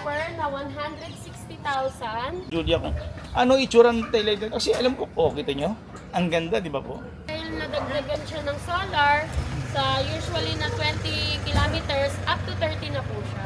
offer na 160,000. Julia, kung ano itsura ng taillight? Kasi alam ko po, kita nyo? Ang ganda, di ba po? Dahil nadagdagan siya ng solar, sa usually na 20 kilometers, up to 30 na po siya.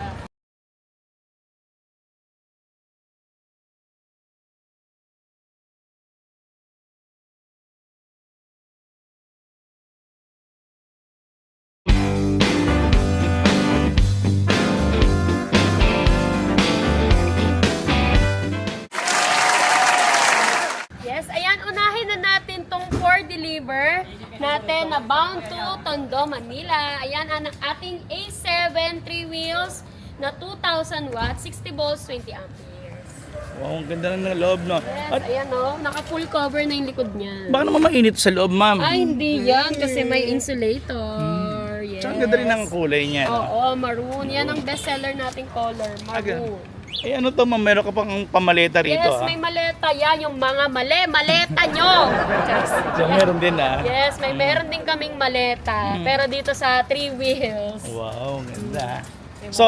Yes, ayan, unahin na natin tong for deliver natin na bound to Tondo, Manila. Ayan, ang ating A7 3 wheels na 2,000 watts, 60 volts, 20 amperes. Wow, ang ganda na ng loob, no? Yes, At ayan o, naka full cover na yung likod niya. baka naman mainit sa loob, ma'am. Ay, hindi yan kasi may insulator. Yes. Tsaka ang ganda rin ang kulay niya, no? Oo, maroon. Yan ang bestseller nating color, maroon. Eh ano to, ma'am? Meron ka pang pamaleta rito, Yes, ah? may maleta yan, yung mga maleta nyo. Just, So, meron din, ah? yes, meron din kaming maleta. Pero dito sa 3 wheels. Wow, ang ganda. So,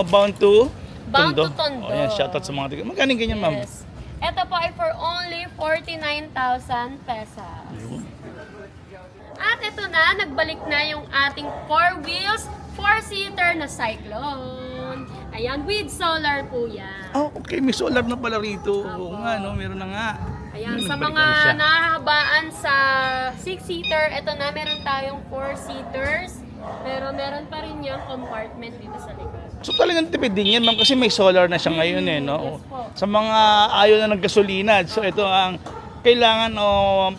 bound to? Bound to Tondo. Oh, yan, shoutout sa mga tiga. Magkano yung ganyan, ma'am? Yes. Ito po ay for only 49,000 pesos. At ito na, nagbalik na yung ating 4 wheels, 4-seater na Cyclone. Ayan, with solar po yan. Oh, okay. May solar na pala rito. Oo nga, no? Meron na nga. Ayan, sa nagbalik mga na siya. nahahabaan sa 6-seater, ito na, meron tayong 4-seaters. Pero meron pa rin yung compartment dito sa likod. So talagang tipid din yan, ma'am, kasi may solar na siya ngayon, eh, no? Yes po. Sa mga ayaw na ng gasolina. So ito ang kailangan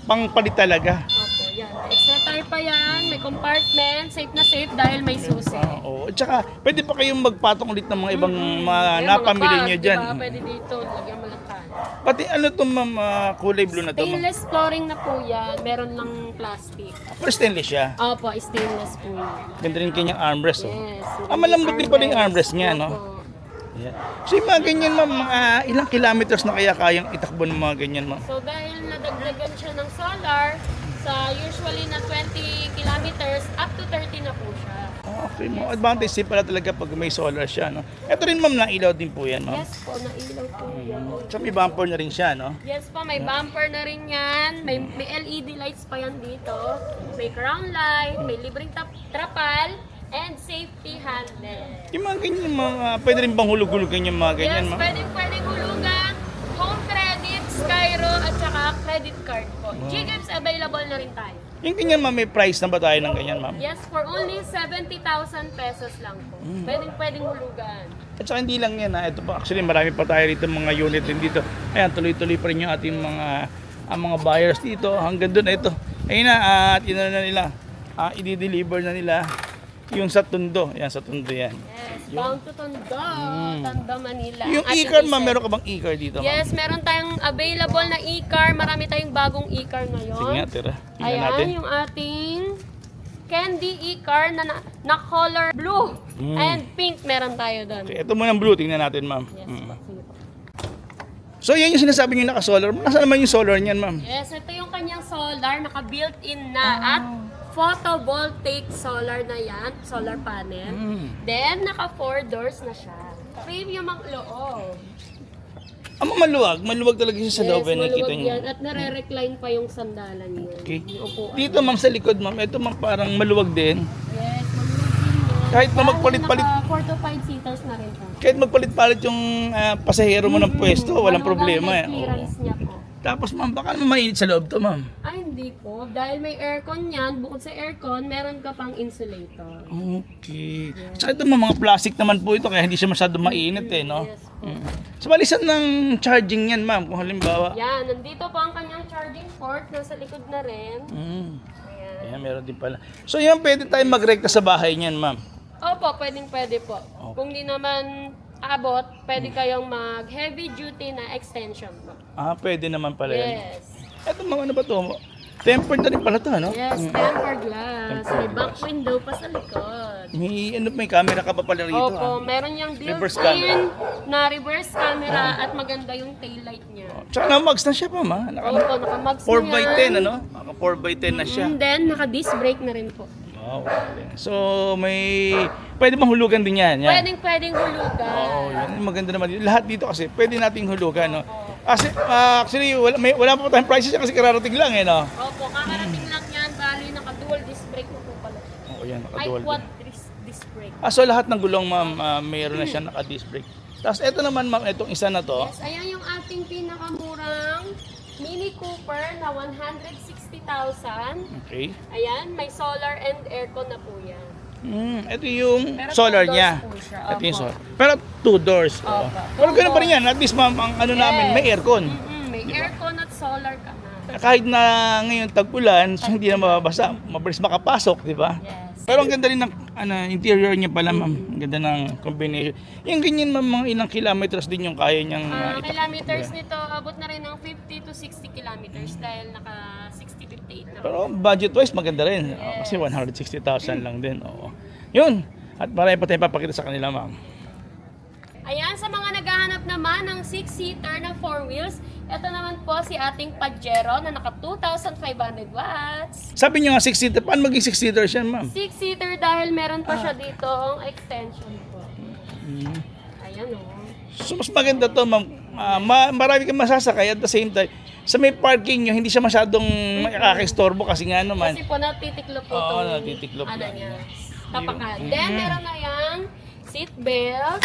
pangpalit talaga. Opo, yan. Extra tire pa yan, may compartment, safe na safe dahil may susi. Oo. At saka, pwede pa kayong magpatong ulit ng mga ibang mga Ayan, napamili mga nyo bag, dyan. diba? Pwede dito, lagyan mo lang tan. Pati ano to, ma'am, kulay blue na to, ma'am? Stainless flooring na po yan, meron lang plastic. Pero stainless siya. Opo, stainless po yan. Ganda rin kanyang armrest, oh. Yes. Malambot din pala yung armrest niya, no? Opo. Yeah. So yung mga ganyan, ma'am, ilang kilometers na kaya kayang itakbo ng mga ganyan, ma'am? So dahil nadagdagan siya ng solar, sa usually na 20 kilometers, up to 30 na po siya. Okay, mga advantage din pala talaga pag may solar siya, no? Ito rin, ma'am, nailaw din po yan, ma'am. Yes po, nailaw po yan. So may bumper na rin siya, no? Yes po, may bumper na rin yan. May LED lights pa yan dito. May crown light, may libreng trapal, and safety handle. Yung mga ganyan, pwede rin bang hulug-hulugan yung mga ganyan, Yes, ma'am? pwedeng hulugan, home credit, Skyro, at saka credit card po. Gcash available na rin tayo. Yung ganyan, ma'am, may price na ba tayo ng ganyan, ma'am? Yes, for only 70,000 pesos lang po. Pwedeng hulugan. At saka hindi lang yan, ha? Ito pa, actually, marami pa tayo rito mga unit din dito. Ayan, tuloy-tuloy pa rin yung ating ang mga buyers dito. Hanggang doon, ito. Ayun na, at yun na nila. I-deliver na nila yung sa Tondo. Yan, sa Tondo yan. Yes, bound to Tondo, Tondo, Manila. Yung At e-car, yung ma'am, isa- meron ka bang e-car dito, ma'am? Yes, meron tayong available na e-car. Marami tayong bagong e-car ngayon. Sige nga, tira. Tingnan Ayan, natin. yung ating candy e-car na color blue and pink meron tayo doon. Okay, ito muna ang blue. Tingnan natin, ma'am. Yes, po, sige po. So, yan yung sinasabi niyo naka-solar. Nasaan naman yung solar niyan, ma'am? Yes, ito yung kanyang solar, naka-built-in na at photovoltaic solar na yan, solar panel. Then, naka 4 doors na siya. Premium ang loob. Maluwag talaga siya sa loob. Yes, Nakita maluwag niyo. yan. At nare-recline pa yung sandalan niya. Okay. Yung upuan. Dito, ma'am, sa likod, ma'am. Ito, ma'am, parang maluwag din. Yes, maluwag din yan. Kahit na magpalit-palit. Naka 4 to 5 seaters na rin po. Kahit magpalit-palit yung pasahero mo ng pwesto, walang Maluwag, problema. may Eh. Oo. clearance niya po. Tapos, ma'am, baka naman mainit sa loob to, ma'am. Ay, hindi po. Dahil may aircon yan, bukod sa aircon, meron ka pang insulator. Okay. Tsaka ito, ma'am, mga plastic naman po ito, kaya hindi siya masyado mainit, eh, no? Yes po. So, balisan ng charging yan, ma'am, kung halimbawa. Yan, nandito po ang kanyang charging port. Nasa likod na rin. Mm. Ayan. Ayan, meron din pala. So, yan, pwede tayong magrekta sa bahay niyan, ma'am. Opo, pwede po. Kung di naman abot, pwede kayong mag heavy duty na extension po. Pwede naman pala yan. Yes. Ito, ma'am, ano ba to? Tempered na rin pala to, no? Yes, tempered glass. Tempered May back glass. window pa sa likod. May camera ka pa pala rito, Opo, meron yung Reverse built-in na reverse camera at maganda yung taillight niya. Tsaka na-mags na siya pa, ma. Opo, naka-mags na 4x10, yan. ano? Naka 4x10 na siya. And then, naka-disc brake na rin po. Wow, galing. So, pwede bang hulugan din yan? Yan. Pwedeng hulugan. Oo, yan. Maganda naman. Lahat dito kasi, pwede nating hulugan, no? Kasi, actually, wala pa po tayong prices kasi kararating lang, eh, no? Opo, kakarating lang yan. Bali, naka-dual disc brake na po pala. Oo, yan, Ay, naka-dual. quad disc brake. So lahat ng gulong, ma'am, mayroon na siya naka-disc brake. Tapos, ito naman, ma'am, itong isa na to. Yes, ayan yung ating pinakamurang Mini Cooper na 160,000. Okay. Ayan, may solar and aircon na po yan. Ito yung Pero solar 2 doors niya. po siya. Ito yung Opo. solar. Pero 2 doors. oo. Opo. Pero ganun pa rin 2 yan. At least, ma'am, ang ano namin, may aircon. May aircon at solar ka na. Kahit na ngayon tag-ulan, so hindi na mababasa. Mabilis makapasok, di ba? Yes. Pero ang ganda rin ng interior niya pala, ma'am. Ang ganda ng combination. Yung ganyan, ma'am, mga ilang kilometers din yung kaya niyang Kilometers nito, abot na rin ng 50 to 60 kilometers dahil naka 60-58 na. Pero budget-wise, maganda rin. Kasi 160,000 lang din. Oo. Yun. At marami pa tayong papakita sa kanila, ma'am. Ayan, sa mga naghahanap naman ng 6-seater na 4 wheels, ito naman po si ating Pajero na naka 2,500 watts. Sabi niyo nga 6-seater. Paano maging 6-seater siya, ma'am? 6-seater dahil meron pa siya ditong extension po. Ayan o. So, mas maganda to, ma'am. Marami kang masasakay at the same time. Sa may parking nyo, hindi siya masyadong makakistorbo kasi nga naman. Kasi po natitiklop po Oo, itong natitiklop ano lang. niya. Tapakan. Then meron na yung seat belt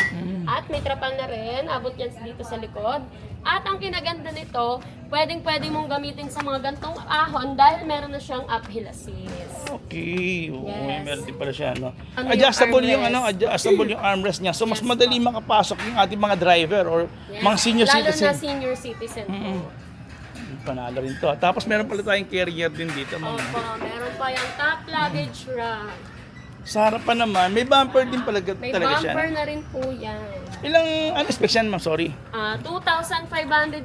at may trapal na rin. Abot yan dito sa likod. At ang kinaganda nito, pwedeng mong gamitin sa mga gantong ahon dahil meron na siyang uphill assist. Okay. Oo, Yes. meron din pala siya, no? Ano Adjustable yung yung adjustable yung armrest niya. So mas madali makapasok yung ating mga driver or mga senior Lalo citizen. na senior citizen po. Panalo rin to. Tapos meron pala tayong carrier din dito, ma'am. Opo, meron pa yung top luggage rack. Sa harapan naman, may bumper din pala May talaga siya. bumper no? na rin po yan. Ilang specs yan, ma'am? Sorry. 2,500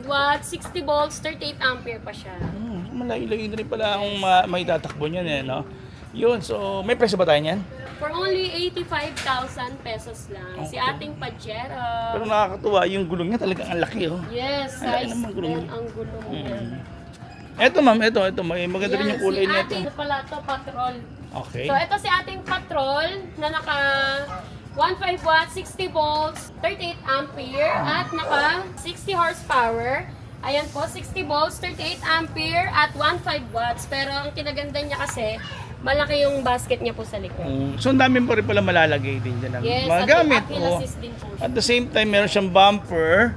watts, 60 volts, 38 ampere pa siya. Malayo-layo na rin pala ang may tatakbo niyan, eh, no? Yun, so may presyo ba tayo niyan? For only 85,000 pesos lang. Si ating Pajero. Pero nakakatuwa, yung gulong niya talagang ang laki, oh. Yes, Ay, size naman gulong 10 niya. ang gulong niya. Eto, ma'am, ito. Maganda rin yung kulay si nito. ating pala to, Patrol. Okay. So, ito si ating Patrol na naka 15 watts, 60 volts, 38 ampere at naka 60 horsepower. Ayan po, 60 volts, 38 ampere at 15 watts. Pero ang kinaganda niya kasi, malaki yung basket niya po sa likod. So, ang dami pa rin pala malalagay din dyan. Yes, Mga at gamit. uphill Oh. assist din po siya. At the same time, meron siyang bumper.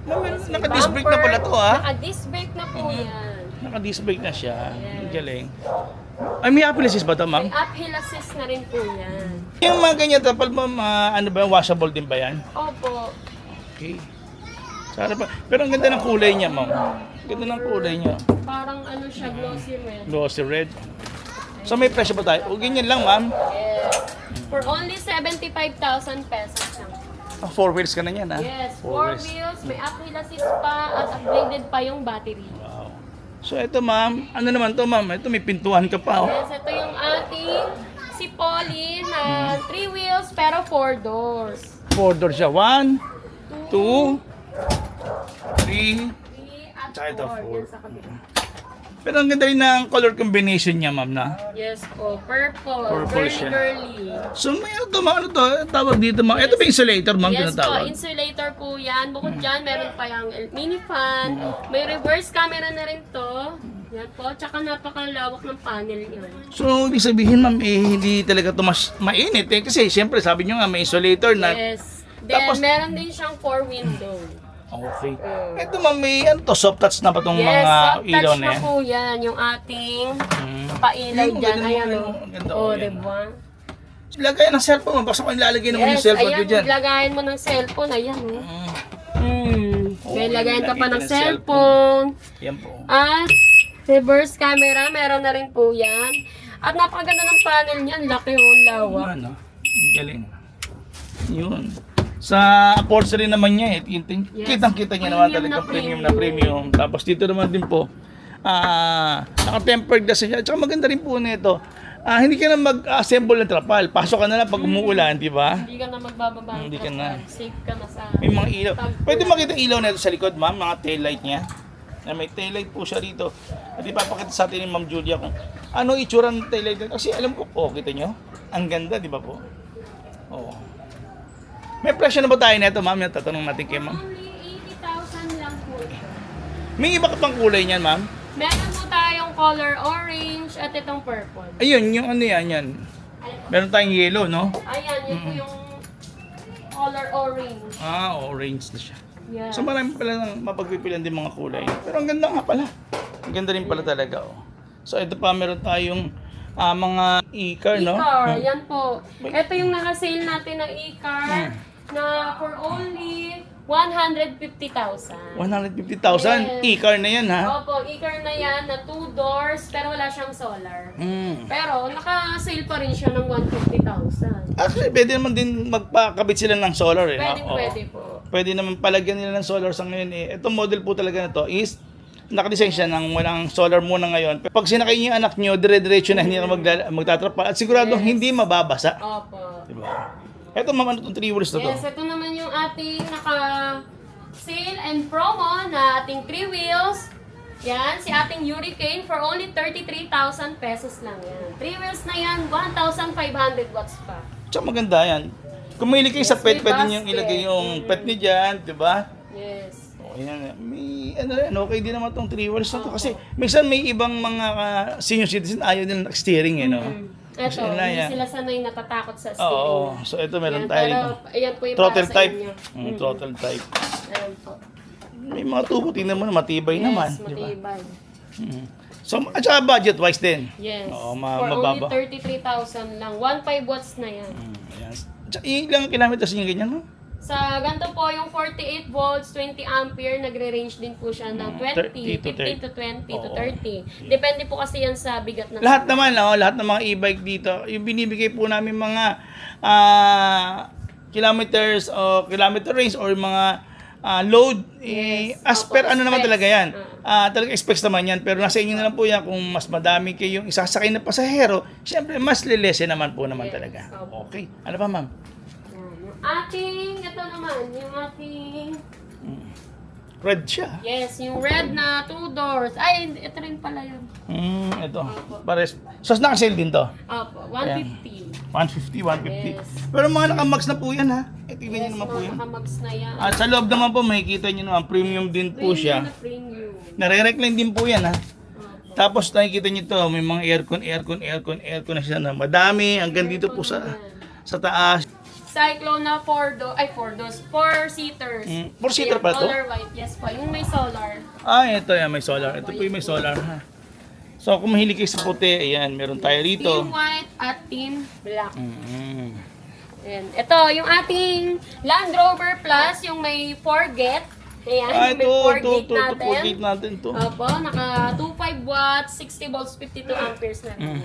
Naka-disc brake na pala to, ah. Naka-disc brake na po yan. Naka-disc brake na siya. Yes. Ang galing. Ay, may uphill assist ba to, ma'am? May uphill assist na rin po yan. Yung mga ganyan, tapal ma'am, ano ba, washable din ba yan? Opo. Okay. Sana pa. Pero ang ganda ng kulay niya, ma'am. Ganda ng kulay niya. Parang ano siya, glossy red. Glossy red. So may presyo ba tayo? O ganyan lang, ma'am. Yes. For only 75,000 pesos lang. 4 wheels ka na yan, ha? Yes, 4 4 wheels, may uphill assist pa at upgraded pa yung battery. Wow. So ito, ma'am. Ano naman to, ma'am? Ito may pintuan ka pa, oh. Yes, ito yung ating si Polly na 3 wheels pero 4 doors. 4 doors siya. 1, 2, 3. 3 at Tsaka ito, 4. four. Yan sa kabila. Pero ang ganda rin ng color combination niya, ma'am, na. Yes po, purple. Purple Girly siya. girly. So may ano to, ma'am? Ano to? Tawag dito, ma'am. Ito ba insulator, ma'am, Yes po, tinatawag? insulator po yan. Bukod dyan, meron pa yung mini fan. May reverse camera na rin to. Yan po. Tsaka napakalawak ng panel yun. So, ibig sabihin, ma'am, hindi talaga ito mas mainit, eh. Kasi, siyempre, sabi nyo nga, may insulator na. Yes. Then, Tapos- meron din siyang 4 window. Okay. Ito, ma'am, may ano to, soft touch na ba itong Yes, mga soft ilaw touch na na yan? po yan. Yung ating Hmm. pailaw Yung dyan. ganda Ayan naman, o. ang ganda, O, oh, yan. diba? Lagay ng cellphone, ma'am. Basta kung ilalagay naman yung Yes, cellphone ko ayan. dyan. Lagayan mo ng cellphone. Ayan o. Oh, May lagayan ka pa lagay ng ng cellphone. Yan po. At reverse camera, meron na rin po yan. At napakaganda ng panel niyan, laki o lawak. Ano? Ang galing. Yun. Sa upholstery naman niya, Yes. kitang-kita niya naman Premium talaga na premium na premium. Tapos dito naman din po, naka-tempered glass siya. Tsaka maganda rin po nito. Hindi ka na mag-assemble ng trapal. Pasok ka na lang pag umuulan, di ba? Hindi ka na magbababa ng Hindi ka na. trapal. Safe ka na sa... May mga ilaw. Pwede makita ilaw na ito sa likod, ma'am, mga tail light niya. Na may taillight po siya rito. At ipapakita sa atin ni Ma'am Julia kung ano itsura ng taillight. Kasi alam ko, kita nyo? Ang ganda, di ba po? Oo. May presyo na ba tayo nito, ma'am? Yung tatanong natin kay ma'am. Only 80,000 lang po siya. May iba ka pang kulay niyan, ma'am? Meron po tayong color orange at itong purple. Ayun, yung ano yan. Meron tayong yellow, no? Ayan, yun po yung color orange. Orange na siya. Yeah. So marami pala ng mapagpipilan din mga kulay. Pero ang ganda nga pala. Ang ganda rin pala talaga, oh. So ito pa, meron tayong mga e-car, no? E-car, yan po. Ito yung naka-sale natin na e-car na for only 150,000. 150,000? Yes. E-car na yan, ha? Opo, e-car na yan na 2 doors pero wala siyang solar. Pero naka-sale pa rin siya ng 150,000. Actually, pwede naman din magpakabit sila ng solar, eh. Pwede, Oo. pwede po. Pwede naman palagyan nila ng solar sa ngayon, eh. Itong model po talaga na to is nakadesign siya ng walang solar muna ngayon. Pag sinakay niyo yung anak niyo, dire-diretso na hindi na magtatrapa. At siguradong hindi mababasa. Opo. Diba? Ito ma'am, ano itong 3 wheels na to? Yes, ito naman yung ating naka-sale and promo na ating 3 wheels. Yan, si ating Hurricane for only 33,000 pesos lang yan. 3 wheels na yan, 1,500 watts pa. Tsaka maganda yan. Kung mahilig kayo sa Yes, pet, may pwede nyo basket. ilagay yung pet niyo dyan, di ba? Yes. O yan, may okay din naman itong 3 wheels na to. Kasi minsan may ibang mga senior citizen ayaw din ng steering, eh, no? Ito, Yun na yan. hindi sila sanay natatakot sa Oo, steering. so ito meron Yan, tayo pero dito. ayan po yung Throttle para sa type. inyo. Throttle type. Ayan po. May mga tubo, tingnan mo na, matibay Yes, naman. Di ba? matibay. So, at saka budget-wise din. Yes. Oo, For mababa. only 33,000 lang. 1.5 watts na yan. Ayan. Tsaka ilang kilometers yung ganyan, no? Sa ganito po, yung 48 volts, 20 ampere, nagre-range din po siya ng 20, 30 to 15 to 20 to Oo. 30. Depende po kasi yan sa bigat ng Lahat naman, lahat ng mga e-bike dito, yung binibigay po namin mga kilometers o kilometer range or mga load, as Opo, per ano naman specs. talaga yan. Talaga expects naman yan, pero nasa inyo na lang po yan kung mas madami kayong isasakay na pasahero, syempre mas lilese naman po naman Yes, talaga. opo. Okay. Ano pa, ma'am? Yan. Yung ating, ito naman, yung ating, Red siya. yes, yung red na 2 doors. Ay, ito rin pala yun. Ito. Opo. Pares. So, naka-sale din to. Opo, 150. 150, 150. Yes. Pero mga naka-max na po yan, ha? Tingnan nyo Yes, naman po yan. mga mags na yan. At sa loob naman po, makikita nyo naman, premium din po siya. Premium. Nare-recline din po yan, ha? Opo. Tapos nakikita nyo to, may mga aircon na siya na madami, hanggang dito po sa taas. Cyclone na 4 doors, 4 seaters. 4-seater pala to? Color white, yes po. Yung may solar. Ito yan, may solar. Ito po yung may solar, ha? So, kung mahilig kayo sa puti, ayan, meron tayo rito. Team white at team black. Mm. Ayan. Ito, yung ating Land Rover Plus, yung may 4 gate. Ayan, may 4 gate natin. 4 gate natin to. Opo, naka 25 watts, 60 volts, 52 amperes na rin.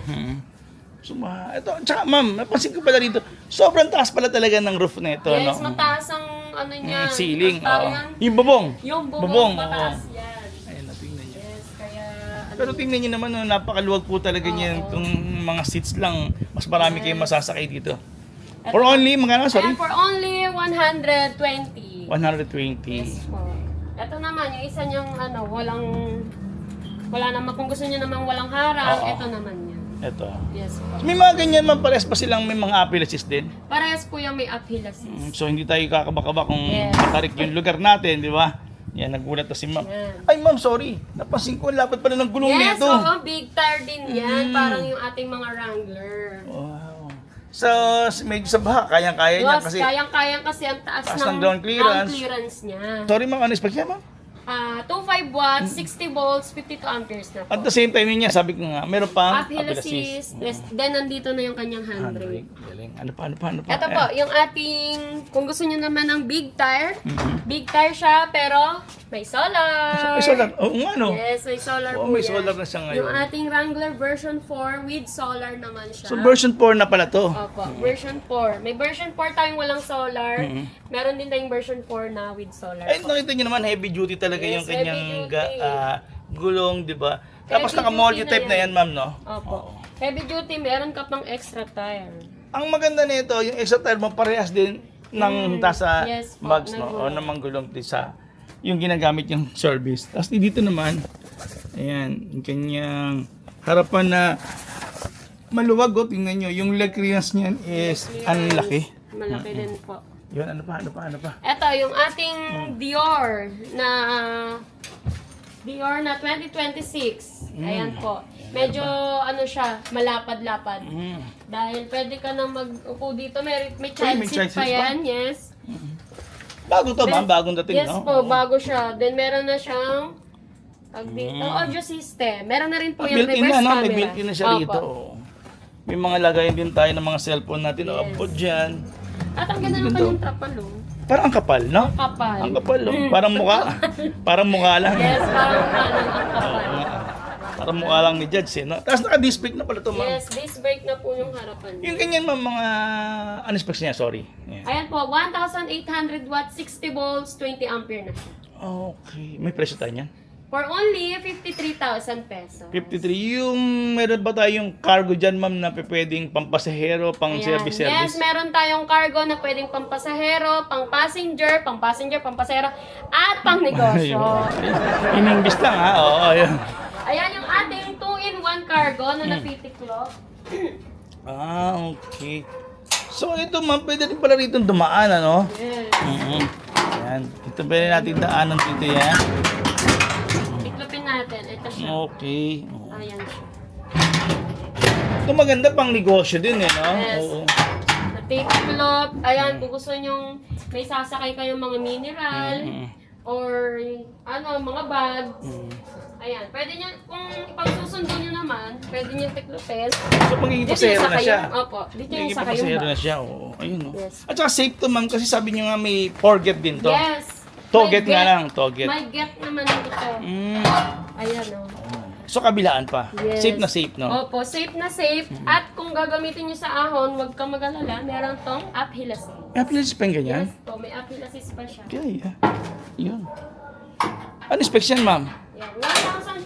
So, ito, tsaka ma'am, napansin ko pala rito, sobrang taas pala talaga ng roof na ito, Yes, no? mataas ang ano niya. Ceiling, ang tawag oo. yan. Yung bubong. Yung bubong, mataas oo. yan. Ayun, tingnan niyo. Yes, kaya... Pero tingnan niyo naman, no, napakaluwag po talaga niyan. Kung mga seats lang, mas marami kayong masasakay dito. For only, magkano, sorry? Ayan, for only 120. 120. Yes po. Ito naman, yung isa niyang wala naman, kung gusto niyo naman walang harang, Oo. ito naman yan. Ito. Yes po. May mga ganyan man, pares pa silang may mga appeal assist din. Parehas po yung may uphill assist. So hindi tayo kakaba-kaba kung Yes. matarik yung lugar natin, di ba? Yan, nagulat na si ma'am. Yan. Ay ma'am, sorry. Napansin ko, lapad pala ng gulong Yes, nito. oo, big tire din yan. Parang yung ating mga Wrangler. Wow. So, medyo sa baha, kayang-kaya niya Yes, kasi... kayang-kayang kasi ang taas Taas ng ng ground clearance. niya. Sorry ma'am, ano expect niya ma'am? 25 watts, 60 volts, 52 amperes na po. At the same time yun niya, sabi ko nga, meron pang Uphill assist. Yes, then nandito na yung kanyang handbrake. Galing. Ano pa? Ito po, yung ating, kung gusto nyo naman ng big tire, big tire siya, pero may solar. May solar. Oo nga, no? Yes, may solar Oo, po may yan. solar na siya ngayon. Yung ating Wrangler version 4 with solar naman siya. So, version 4 na pala to. Opo, version 4. May version 4 tayong walang solar. Meron din tayong version 4 na with solar. Ay, nakita niyo naman, heavy duty talaga Yes, yung kanyang heavy duty. gulong, di ba? Tapos Heavy naka-multi duty type na na yan. yan, ma'am, no? Opo. Heavy duty, meron ka pang extra tire. Ang maganda nito, yung extra tire mo parehas din ng tasa Yes po, bags, ng no? O gulong. namang gulong din sa yung ginagamit yung service. Tapos dito naman, ayan, yung kanyang harapan na maluwag. O, tingnan nyo, yung leg clearance niyan is ang laki. Malaki din po. Yun, ano pa? Ito, yung ating Dior na 2026. Ayan po. Medyo ano siya, malapad-lapad. Dahil pwede ka nang mag-upo dito. May child may seat child pa seat pa? yan. Yes. Bago to, ma'am. Bagong dating, Yes no? po, bago siya. Then meron na siyang audio system. Meron na rin po yung Built-in reverse na, no? camera. May built-in na siya Opo. rito. May mga lagayan din tayo ng mga cellphone natin. Yes. Upload dyan. At ang ganda ng kanyang trapalo. Parang ang kapal, no? Kapal. Ang kapal, no? Parang mukha. Parang mukha lang. Yes, parang ang kapal. Parang mukha lang ni Judge, eh, no? Tapos naka-disc brake na pala ito, ma'am. Yes, disc brake na po yung harapan niya. Yung ganyan, ma'am, mga ano specs niya, sorry. Yeah. Ayan po, 1,800 watts, 60 volts, 20 ampere na siya. Okay. May presyo tayo niyan? For only 53,000 pesos. 53. Yung meron ba tayong cargo dyan, ma'am, na pwedeng pampasahero, pang Ayan. service? Yes, meron tayong cargo na pwedeng pampasahero, pang-passenger, pampasahero, at pang-negosyo. In-English lang, ha? Oo, yun. Ayan yung ating 2-in-1 cargo na napitiklop. Okay. So, ito, ma'am, pwede rin pala rito dumaan, ano? Yes. Ayan. Ito pwede natin daanan dito, yan. Tiklopin natin. Ito siya. Okay. Ayan siya. Ito maganda pang negosyo din, eh, no? Yes. Oo. Natiklop. Ayan, kung gusto nyong may sasakay kayong mga mineral, or mga bags. Ayan, pwede nyo, kung pagsusundo nyo naman, pwede nyo tiklopin. So, magiging pasahero na siya. Opo, dito yung Magiging sakay yung pasahero na bag. siya, oo. Ayun, no? Yes. At saka safe to, ma'am, kasi sabi nyo nga may forget din to. Yes. Toget May nga get- lang, toget. May get naman ito. Ayan, o. So, kabilaan pa. Yes. Safe na safe, no? Opo, safe na safe. At kung gagamitin nyo sa ahon, huwag kang mag-alala, meron tong uphill assist. May appeals pa yung ganyan? Yes po, may uphill assist pa siya. Okay, yun. Ano specs yan, ma'am? Yan, 1,500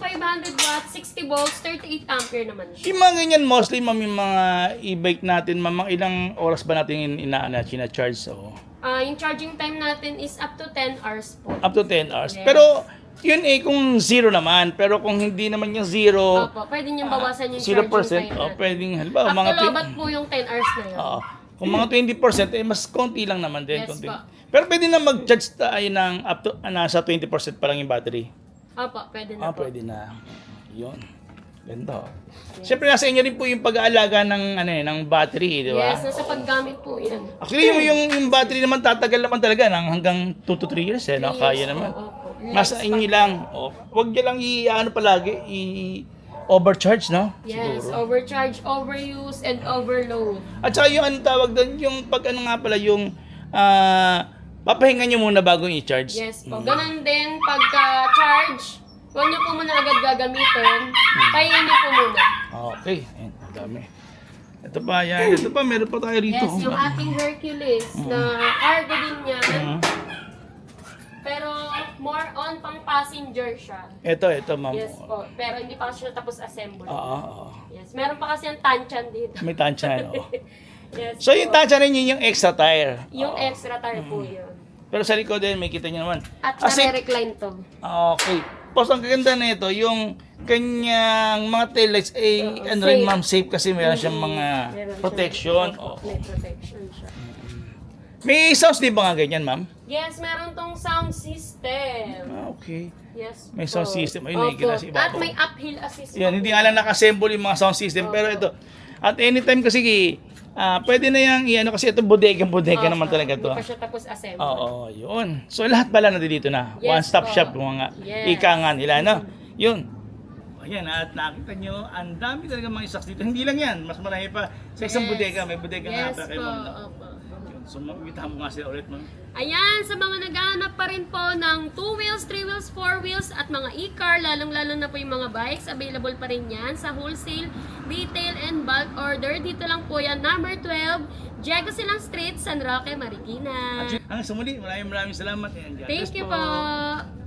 watts, 60 volts, 38 ampere naman siya. Yung mga ganyan, mostly, ma'am, yung mga e-bike natin, ma'am, mga ilang oras ba natin ina-charge? So, Yung charging time natin is up to 10 hours po. up to 10 hours. Yes. Pero, yun kung zero naman. Pero kung hindi naman yung zero, Opo, pwede niyong bawasan yung 0%, charging time o natin. pwedeng, halimbawa, Up mga to lobat po yung 10 hours na yun. Oo. Kung mga 20%, mas konti lang naman din. Yes konti. po. Pero pwede na mag-charge tayo ng up to, nasa 20% pa lang yung battery. Opo, pwede na po. Pwede na. Yun. Ganda. Siyempre, nasa inyo rin po yung pag-aalaga ng battery, di ba? Yes, nasa paggamit po yan. Actually, yung battery naman tatagal naman talaga ng hanggang 2 to 3 years, eh, no? Kaya naman. Opo. Nasa inyo lang. Huwag nyo lang palagi, overcharge, no? Yes, Siguro. overcharge, overuse, and overload. At saka yung anong tawag doon, yung pag yung papahinga nyo muna bago i-charge. Yes po. Ganon din, pagka-charge, huwag niyo po muna agad gagamitin. Pahingin niyo po muna. Okay, ayun, ang dami. Ito pa, yan. Ito pa, meron pa tayo rito. Yes, yung ating Hercules na cargo din yan. Pero more on pang passenger siya. Ito, ma'am. Yes po. Pero hindi pa siya tapos assemble. Oo. Yes. Meron pa kasi yung tanchan dito. May tansya, no? Yes So, yung po. tansya ninyo yung extra tire. Yung extra tire po yun. Pero sa likod din, may kita nyo naman. At Kasi, nare-recline to. okay. Tapos ang kaganda na ito, yung kanyang mga taillights, ano rin, safe. ma'am, safe kasi meron siyang mga Meron protection. siyang- May protection siya. May sounds din ba nga ganyan, ma'am? Yes, meron tong sound system. Okay. Yes May po. sound system. Ayun, Opo. nakikita sa ibabaw. At may uphill assist. Yan, hindi nga lang naka-assemble yung mga sound system. Pero ito, at anytime kasi, pwede na yung, kasi ito bodega naman talaga to. Hindi pa siya tapos assemble. Oo, yun. So lahat pala nandito na. Yes, One-stop po. shop, mga Yes. ika nga nila, no? Yun. Ayan, at nakita nyo, ang dami talaga mga stocks dito. Hindi lang yan, mas marami pa. Sa isang Yes. bodega, may bodega nga Yes pa po. kayo. Ma'am. Opo. Yun. So makikita mo nga sila ulit, ma'am. Ayan, sa mga naghahanap pa rin po ng 2 wheels, 3 wheels, 4 wheels at mga e-car, lalong-lalo na po yung mga bikes, available pa rin yan sa wholesale, retail, and bulk order. Dito lang po yan, number 12, Diego Silang Street, San Roque, Marikina. Hanggang sa muli, maraming salamat. Ayan, God Thank bless you po. po!